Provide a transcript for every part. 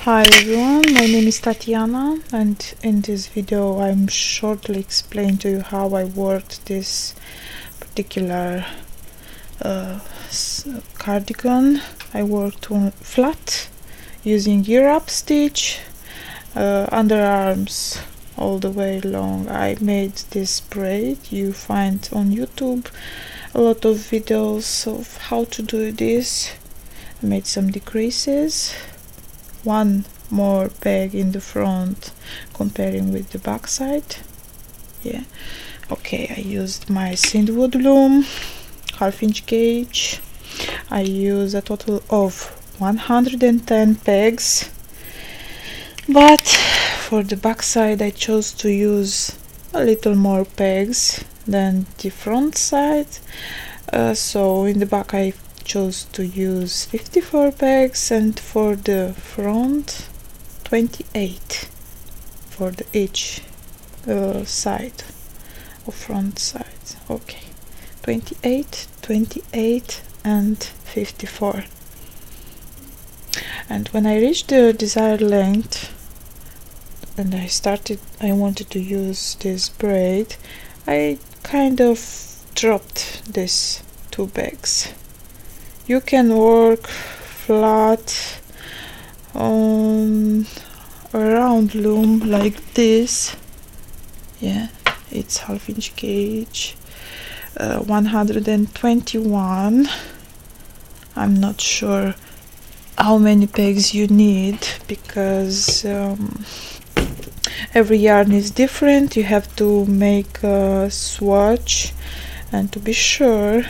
Hi everyone, my name is Tatiana, and in this video I'm shortly explain to you how I worked this particular cardigan. I worked on flat using ear up stitch, underarms all the way long. I made this braid. You find on YouTube a lot of videos of how to do this. I made some decreases, one more peg in the front comparing with the back side. I used my Sindwood loom, 1/2 inch gauge. I use a total of 110 pegs, but for the back side I chose to use a little more pegs than the front side, so in the back I chose to use 54 pegs, and for the front 28 for the each side or front side. 28 and 54. And when I reached the desired length and I wanted to use this braid, I kind of dropped these 2 pegs. You can work flat on a round loom like this. It's 1/2 inch gauge, 121. I'm not sure how many pegs you need because every yarn is different. You have to make a swatch, and to be sure,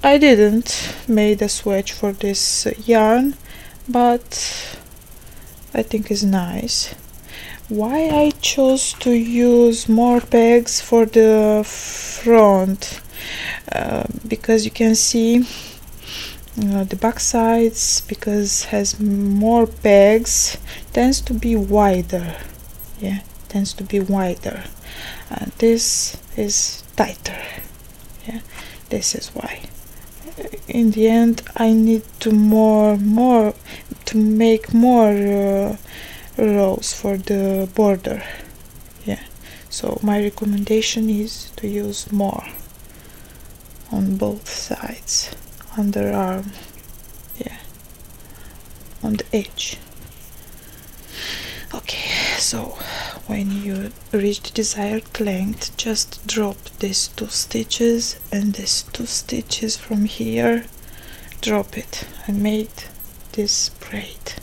I didn't made a swatch for this yarn, but I think it's nice. Why I chose to use more pegs for the front? Because you can see the back sides, because has more pegs, tends to be wider. Tends to be wider, and this is tighter. This is why. In the end, I need to make more rows for the border. So my recommendation is to use more on both sides, underarm, on the edge. So when you reach the desired length, just drop these 2 stitches and these 2 stitches from here. Drop it and made this braid.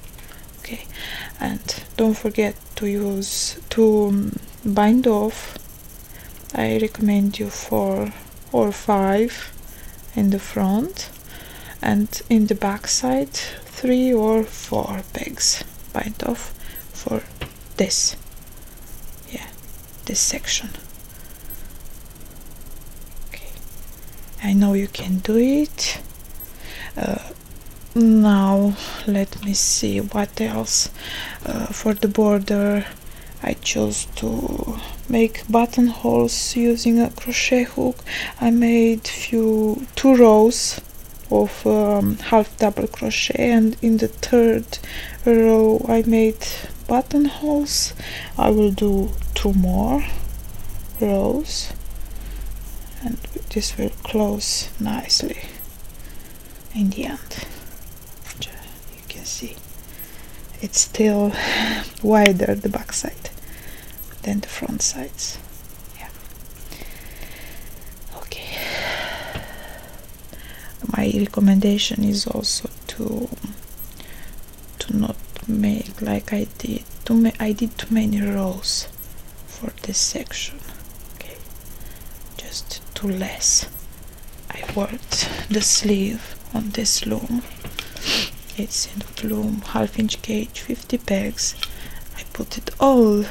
And don't forget to bind off. I recommend you 4 or 5 in the front, and in the back side 3 or 4 pegs bind off for this section. I know you can do it. Now let me see what else. For the border I chose to make buttonholes using a crochet hook. I made 2 rows of half double crochet, and in the 3rd row I made buttonholes. I will do 2 more rows, and this will close nicely in the end. You can see it's still wider, the back side, than the front sides. My recommendation is also to not make like I did. I did too many rows for this section. Just too less. I worked the sleeve on this loom. It's in the loom 1/2 inch gauge, 50 pegs. I put it all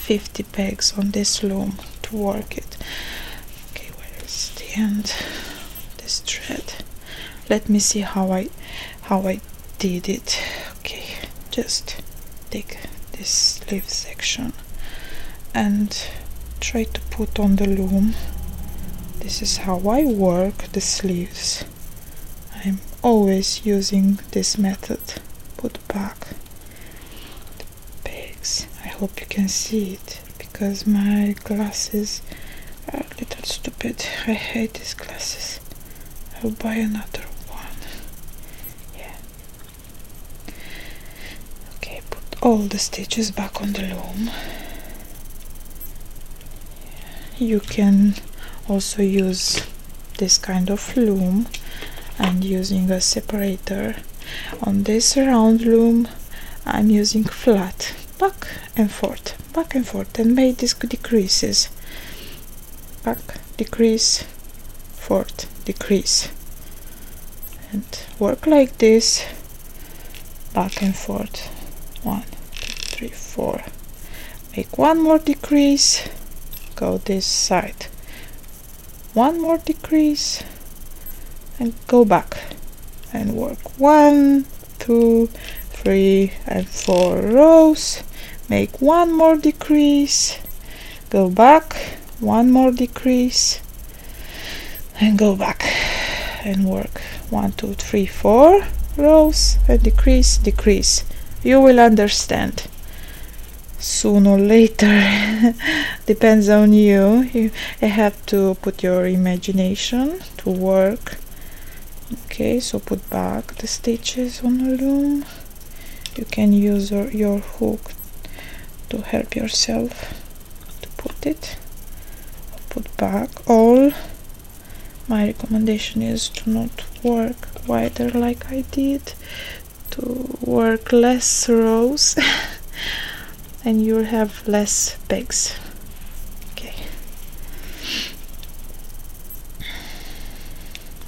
50 pegs on this loom to work it. Where is the end? This thread. Let me see how I did it. Just take this sleeve section and try to put on the loom. This is how I work the sleeves. I'm always using this method. Put back the pegs. I hope you can see it because my glasses are a little stupid. I hate these glasses. I'll buy another one. Yeah. Okay, put all the stitches back on the loom. You can also use this kind of loom and using a separator. On this round loom I'm using flat, back and forth, and make these decreases. Back, decrease, forth, decrease, and work like this, back and forth. 1, 2, 3, 4. Make one more decrease, go this side, one more decrease, and go back and work 1, 2, 3 and 4 rows. Make one more decrease, go back, one more decrease, and go back and work 1, 2, 3, 4 rows and decrease, decrease. You will understand sooner or later. Depends on you. You have to put your imagination to work. Okay, so put back the stitches on the loom. You can use your hook to help yourself to put it. Put back all. My recommendation is to not work wider like I did, to work less rows and you'll have less pegs. Okay,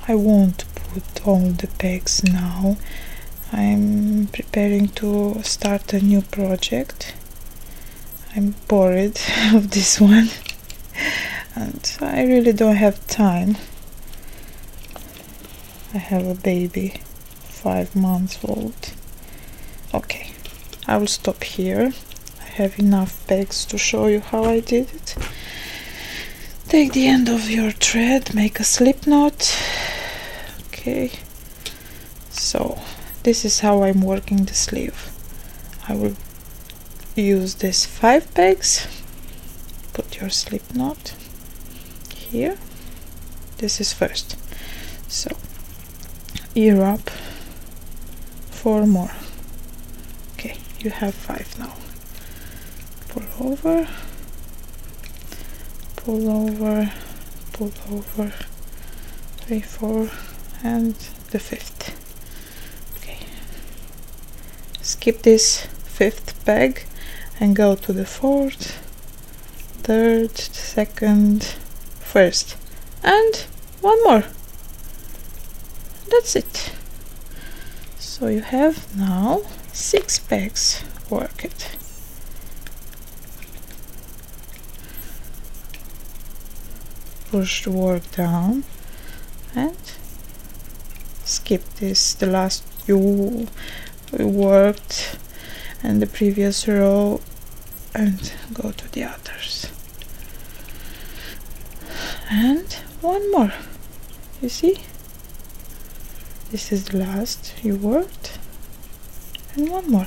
I won't put all the pegs now. I'm preparing to start a new project. I'm bored of this one and I really don't have time. I have a baby, 5 months old. Okay, I will stop here. I have enough pegs to show you how I did it. Take the end of your thread, make a slip knot. Okay, so this is how I'm working the sleeve. I will use this 5 pegs. Put your slip knot here. This is first. So ear up 4 more. Okay, you have 5 now. Pull over, pull over, pull over, 3, 4, and the 5th. Okay, skip this 5th peg and go to the 4th, 3rd, 2nd, 1st, and one more. That's it. So you have now 6 pegs. Work it. Push the work down and skip this, the last you worked and the previous row, and go to the others. And one more. You see? This is the last you worked, and one more.